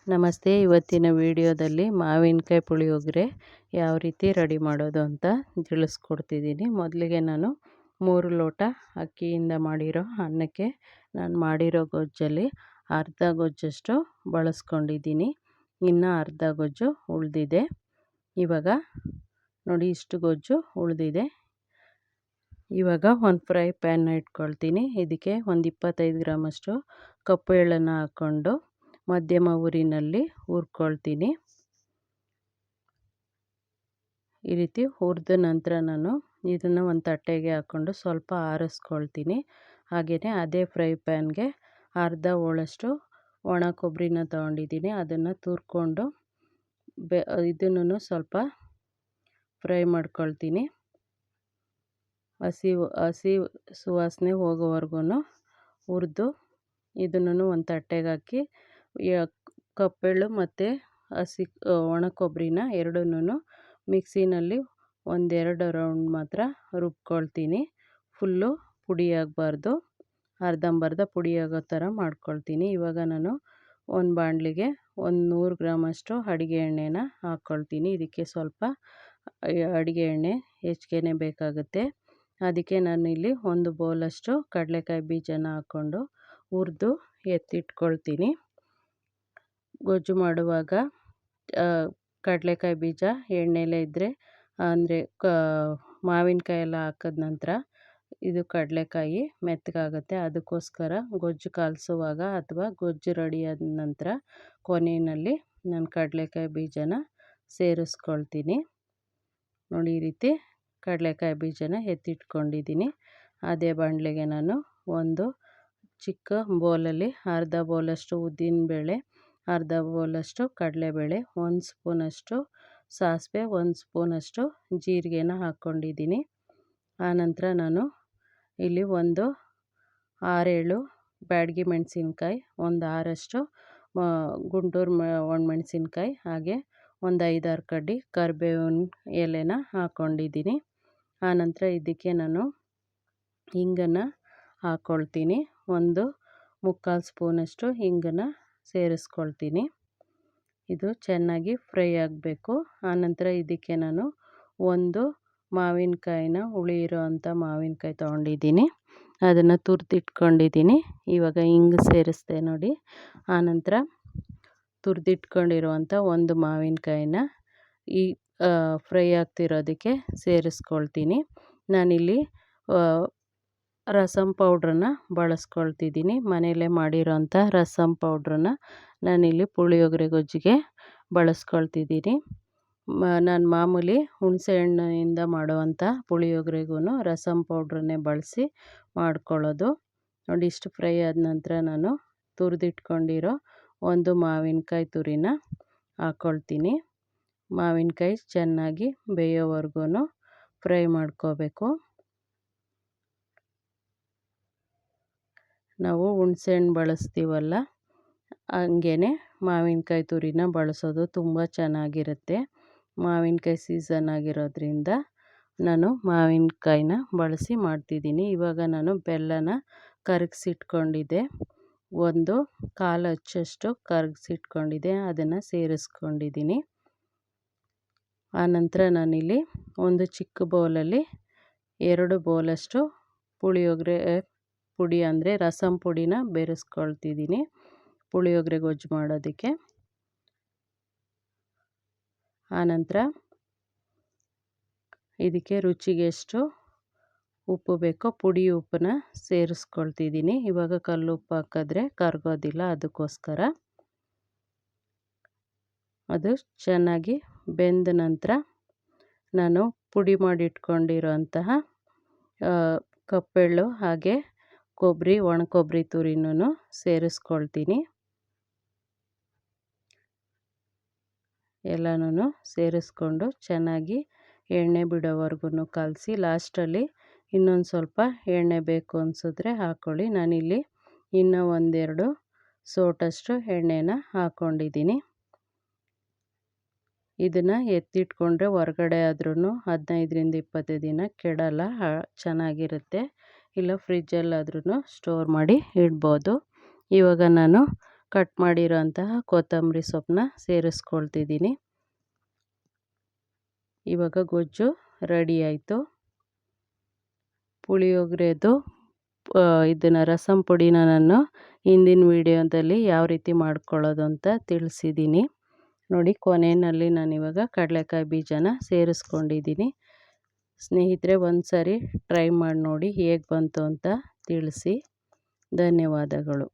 ನಮಸ್ತೆ. ಇವತ್ತಿನ ವಿಡಿಯೋದಲ್ಲಿ ಮಾವಿನಕಾಯಿ ಪುಳಿಯೋಗರೆ ಯಾವ ರೀತಿ ರೆಡಿ ಮಾಡೋದು ಅಂತ ತಿಳಿಸ್ಕೊಡ್ತಿದ್ದೀನಿ. ಮೊದಲಿಗೆ ನಾನು 3 ಲೋಟ ಅಕ್ಕಿಯಿಂದ ಮಾಡಿರೋ ಅನ್ನಕ್ಕೆ ನಾನು ಮಾಡಿರೋ ಗೊಜ್ಜಲ್ಲಿ ಅರ್ಧ ಗೊಜ್ಜಷ್ಟು ಬಳಸ್ಕೊಂಡಿದ್ದೀನಿ. ಇನ್ನು ಅರ್ಧ ಗೊಜ್ಜು ಉಳಿದಿದೆ. ಇವಾಗ ನೋಡಿ, ಇಷ್ಟು ಗೊಜ್ಜು ಉಳಿದಿದೆ. ಇವಾಗ ಒಂದು ಫ್ರೈ ಪ್ಯಾನ್ನ ಇಟ್ಕೊಳ್ತೀನಿ. ಇದಕ್ಕೆ ಒಂದು 25 ಗ್ರಾಮಷ್ಟು ಕಪ್ಪು ಎಳ್ಳನ್ನು ಹಾಕ್ಕೊಂಡು ಮಧ್ಯಮ ಊರಿನಲ್ಲಿ ಹುರ್ಕೊಳ್ತೀನಿ. ಈ ರೀತಿ ಹುರಿದ ನಂತರ ನಾನು ಇದನ್ನು ಒಂದು ತಟ್ಟೆಗೆ ಹಾಕ್ಕೊಂಡು ಸ್ವಲ್ಪ ಆರಿಸ್ಕೊಳ್ತೀನಿ. ಹಾಗೆಯೇ ಅದೇ ಫ್ರೈ ಪ್ಯಾನ್ಗೆ ಅರ್ಧ ಹೋಳಷ್ಟು ಒಣ ಕೊಬ್ಬರಿನ ತೊಗೊಂಡಿದ್ದೀನಿ. ಅದನ್ನು ತುರ್ಕೊಂಡು ಇದನ್ನು ಸ್ವಲ್ಪ ಫ್ರೈ ಮಾಡ್ಕೊಳ್ತೀನಿ. ಹಸಿ ಸುವಾಸನೆ ಹೋಗೋವರೆಗೂ ಹುರಿದು ಇದನ್ನು ಒಂದು ತಟ್ಟೆಗೆ ಹಾಕಿ ಕಪ್ಪೆಳ್ಳು ಮತ್ತು ಹಸಿ ಒಣ ಕೊಬ್ಬರಿನ ಎರಡನ್ನೂ ಮಿಕ್ಸಿನಲ್ಲಿ ಒಂದೆರಡು ರೌಂಡ್ ಮಾತ್ರ ರುಬ್ಕೊಳ್ತೀನಿ. ಫುಲ್ಲು ಪುಡಿ ಆಗಬಾರ್ದು, ಅರ್ಧಂಬರ್ಧ ಪುಡಿ ಆಗೋ ಥರ ಮಾಡ್ಕೊಳ್ತೀನಿ. ಇವಾಗ ನಾನು ಒಂದು ಬಾಣಲಿಗೆ 100 ಗ್ರಾಮಷ್ಟು ಅಡುಗೆ ಎಣ್ಣೆನ ಹಾಕ್ಕೊಳ್ತೀನಿ. ಇದಕ್ಕೆ ಸ್ವಲ್ಪ ಅಡುಗೆ ಎಣ್ಣೆ ಹೆಚ್ಚಿಗೆ ಬೇಕಾಗುತ್ತೆ. ಅದಕ್ಕೆ ನಾನಿಲ್ಲಿ ಒಂದು ಬೌಲಷ್ಟು ಕಡಲೆಕಾಯಿ ಬೀಜನ ಹಾಕ್ಕೊಂಡು ಹುರಿದು ಎತ್ತಿಟ್ಕೊಳ್ತೀನಿ. ಗೊಜ್ಜು ಮಾಡುವಾಗ ಕಡಲೆಕಾಯಿ ಬೀಜ ಎಣ್ಣೆಲೇ ಇದ್ದರೆ, ಅಂದರೆ ಮಾವಿನಕಾಯಿ ಎಲ್ಲ ಹಾಕಿದ ನಂತರ ಇದು ಕಡಲೆಕಾಯಿ ಮೆತ್ತಗಾಗುತ್ತೆ. ಅದಕ್ಕೋಸ್ಕರ ಗೊಜ್ಜು ಕಾಲಿಸುವಾಗ ಅಥವಾ ಗೊಜ್ಜು ರೆಡಿಯಾದ ನಂತರ ಕೊನೆಯಲ್ಲಿ ನಾನು ಕಡಲೆಕಾಯಿ ಬೀಜನ ಸೇರಿಸ್ಕೊಳ್ತೀನಿ. ನೋಡಿ, ಈ ರೀತಿ ಕಡಲೆಕಾಯಿ ಬೀಜನ ಎತ್ತಿಟ್ಕೊಂಡಿದ್ದೀನಿ. ಅದೇ ಬಾಣಲೆಗೆ ನಾನು ಒಂದು ಚಿಕ್ಕ ಬೌಲಲ್ಲಿ ಅರ್ಧ ಬೌಲಷ್ಟು ಉದ್ದಿನಬೇಳೆ, ಅರ್ಧ ಬೌಲಷ್ಟು ಕಡಲೆಬೇಳೆ, 1 ಸ್ಪೂನಷ್ಟು ಸಾಸಿವೆ, 1 ಸ್ಪೂನಷ್ಟು ಜೀರಿಗೆನ ಹಾಕ್ಕೊಂಡಿದ್ದೀನಿ. ಆನಂತರ ನಾನು ಇಲ್ಲಿ ಒಂದು 6-7 ಬ್ಯಾಡಗಿ ಮೆಣಸಿನ್ಕಾಯಿ, ಒಂದು 6 ಗುಂಟೂರು ಒಣಮೆಣಸಿನ್ಕಾಯಿ, ಹಾಗೆ ಒಂದು 5-6 ಕಡ್ಡಿ ಕರಿಬೇವಿನ ಎಲೆನ ಹಾಕ್ಕೊಂಡಿದ್ದೀನಿ. ಆನಂತರ ಇದಕ್ಕೆ ನಾನು ಹಿಂಗನ್ನು ಹಾಕ್ಕೊಳ್ತೀನಿ. ಒಂದು 3/4 ಸ್ಪೂನಷ್ಟು ಹಿಂಗನ್ನು ಸೇರಿಸ್ಕೊಳ್ತೀನಿ. ಇದು ಚೆನ್ನಾಗಿ ಫ್ರೈ ಆಗಬೇಕು. ಆನಂತರ ಇದಕ್ಕೆ ನಾನು ಒಂದು ಮಾವಿನಕಾಯಿನ, ಹುಳಿ ಇರೋವಂಥ ಮಾವಿನಕಾಯಿ ತೊಗೊಂಡಿದ್ದೀನಿ. ಅದನ್ನು ತುರಿದಿಟ್ಕೊಂಡಿದ್ದೀನಿ. ಇವಾಗ ಹಿಂಗೆ ಸೇರಿಸ್ದೆ ನೋಡಿ. ಆನಂತರ ತುರಿದಿಟ್ಕೊಂಡಿರುವಂಥ ಒಂದು ಮಾವಿನಕಾಯಿನ ಈ ಫ್ರೈ ಆಗ್ತಿರೋದಕ್ಕೆ ಸೇರಿಸ್ಕೊಳ್ತೀನಿ. ನಾನಿಲ್ಲಿ ರಸಮ್ ಪೌಡ್ರನ್ನ ಬಳಸ್ಕೊಳ್ತಿದ್ದೀನಿ. ಮನೆಯಲ್ಲೇ ಮಾಡಿರೋಂಥ ರಸಮ್ ಪೌಡ್ರನ್ನ ನಾನಿಲ್ಲಿ ಪುಳಿಯೋಗರೆ ಗೊಜ್ಜಿಗೆ ಬಳಸ್ಕೊಳ್ತಿದ್ದೀನಿ. ನಾನು ಮಾಮೂಲಿ ಹುಣಸೆ ಹಣ್ಣಿಂದ ಮಾಡುವಂಥ ಪುಳಿಯೋಗರೆಗೂ ರಸಮ್ ಪೌಡ್ರನ್ನೇ ಬಳಸಿ ಮಾಡ್ಕೊಳ್ಳೋದು. ನೋಡಿ, ಇಷ್ಟು ಫ್ರೈ ಆದ ನಂತರ ನಾನು ತುರಿದಿಟ್ಕೊಂಡಿರೋ ಒಂದು ಮಾವಿನಕಾಯಿ ತುರಿನ ಹಾಕ್ಕೊಳ್ತೀನಿ. ಮಾವಿನಕಾಯಿ ಚೆನ್ನಾಗಿ ಬೇಯೋವರೆಗೂ ಫ್ರೈ ಮಾಡ್ಕೋಬೇಕು. ನಾವು ಹುಣಸೆಹಣ್ಣು ಬಳಸ್ತೀವಲ್ಲ, ಹಂಗೇ ಮಾವಿನಕಾಯಿ ತುರಿನ ಬಳಸೋದು ತುಂಬ ಚೆನ್ನಾಗಿರುತ್ತೆ. ಮಾವಿನಕಾಯಿ ಸೀಸನ್ ಆಗಿರೋದ್ರಿಂದ ನಾನು ಮಾವಿನಕಾಯಿನ ಬಳಸಿ ಮಾಡ್ತಿದ್ದೀನಿ. ಇವಾಗ ನಾನು ಬೆಲ್ಲನ ಕರಗಿಸಿಟ್ಕೊಂಡಿದ್ದೆ, ಒಂದು 1/4 ಅಚ್ಚಷ್ಟು ಕರಗಿಸಿಟ್ಕೊಂಡಿದ್ದೆ, ಅದನ್ನು ಸೇರಿಸ್ಕೊಂಡಿದ್ದೀನಿ. ಆನಂತರ ನಾನಿಲ್ಲಿ ಒಂದು ಚಿಕ್ಕ ಬೌಲಲ್ಲಿ 2 ಬೌಲಷ್ಟು ಪುಳಿಯೋಗರೆ ಪುಡಿ, ಅಂದರೆ ರಸಮ್ ಪುಡಿನ ಬೆರೆಸ್ಕೊಳ್ತಿದ್ದೀನಿ ಪುಳಿಯೋಗರೆ ಗೊಜ್ಜು ಮಾಡೋದಕ್ಕೆ. ಆನಂತರ ಇದಕ್ಕೆ ರುಚಿಗೆ ಎಷ್ಟು ಉಪ್ಪು ಬೇಕೋ ಪುಡಿ ಉಪ್ಪನ್ನ ಸೇರಿಸ್ಕೊಳ್ತಿದ್ದೀನಿ. ಇವಾಗ ಕಲ್ಲುಪ್ಪು ಹಾಕಿದ್ರೆ ಕರಗೋದಿಲ್ಲ, ಅದಕ್ಕೋಸ್ಕರ. ಅದು ಚೆನ್ನಾಗಿ ಬೆಂದ ನಂತರ ನಾನು ಪುಡಿ ಮಾಡಿಟ್ಕೊಂಡಿರೋಂತಹ ಕಪ್ಪೆಳ್ಳು ಹಾಗೆ ಕೊಬ್ಬರಿ, ಒಣ ಕೊಬ್ಬರಿ ತುರಿನೂ ಸೇರಿಸ್ಕೊಳ್ತೀನಿ. ಎಲ್ಲನೂ ಸೇರಿಸ್ಕೊಂಡು ಚೆನ್ನಾಗಿ ಎಣ್ಣೆ ಬಿಡೋವರೆಗೂ ಕಲಸಿ, ಲಾಸ್ಟಲ್ಲಿ ಇನ್ನೊಂದು ಸ್ವಲ್ಪ ಎಣ್ಣೆ ಬೇಕು ಅನಿಸಿದ್ರೆ ಹಾಕ್ಕೊಳ್ಳಿ. ನಾನಿಲ್ಲಿ ಇನ್ನೂ 1-2 ಸೋಟಷ್ಟು ಎಣ್ಣೆನ ಹಾಕ್ಕೊಂಡಿದ್ದೀನಿ. ಇದನ್ನು ಎತ್ತಿಟ್ಕೊಂಡ್ರೆ ಹೊರಗಡೆ ಆದ್ರೂ 15-20 ದಿನ ಕೆಡಲ್ಲ, ಚೆನ್ನಾಗಿರುತ್ತೆ. ಇಲ್ಲ ಫ್ರಿಜ್ಜಲ್ಲಾದ್ರೂ ಸ್ಟೋರ್ ಮಾಡಿ ಇಡ್ಬೋದು. ಇವಾಗ ನಾನು ಕಟ್ ಮಾಡಿರೋ ಅಂತಹ ಕೊತ್ತಂಬರಿ ಸೊಪ್ಪನ್ನ ಸೇರಿಸ್ಕೊಳ್ತಿದ್ದೀನಿ. ಇವಾಗ ಗೊಜ್ಜು ರೆಡಿ ಆಯಿತು. ಪುಳಿಯೋಗರೆದು ಇದನ್ನು ರಸಂ ಪುಡಿನ ನಾನು ಹಿಂದಿನ ವಿಡಿಯೋದಲ್ಲಿ ಯಾವ ರೀತಿ ಮಾಡ್ಕೊಳ್ಳೋದು ಅಂತ ತಿಳಿಸಿದ್ದೀನಿ ನೋಡಿ. ಕೊನೆಯಲ್ಲಿ ನಾನಿವಾಗ ಕಡಲೆಕಾಯಿ ಬೀಜನ ಸೇರಿಸ್ಕೊಂಡಿದ್ದೀನಿ. ಸ್ನೇಹಿತರೆ, ಒಂದು ಸಾರಿ ಟ್ರೈ ಮಾಡಿ ನೋಡಿ, ಹೇಗೆ ಬಂತು ಅಂತ ತಿಳಿಸಿ. ಧನ್ಯವಾದಗಳು.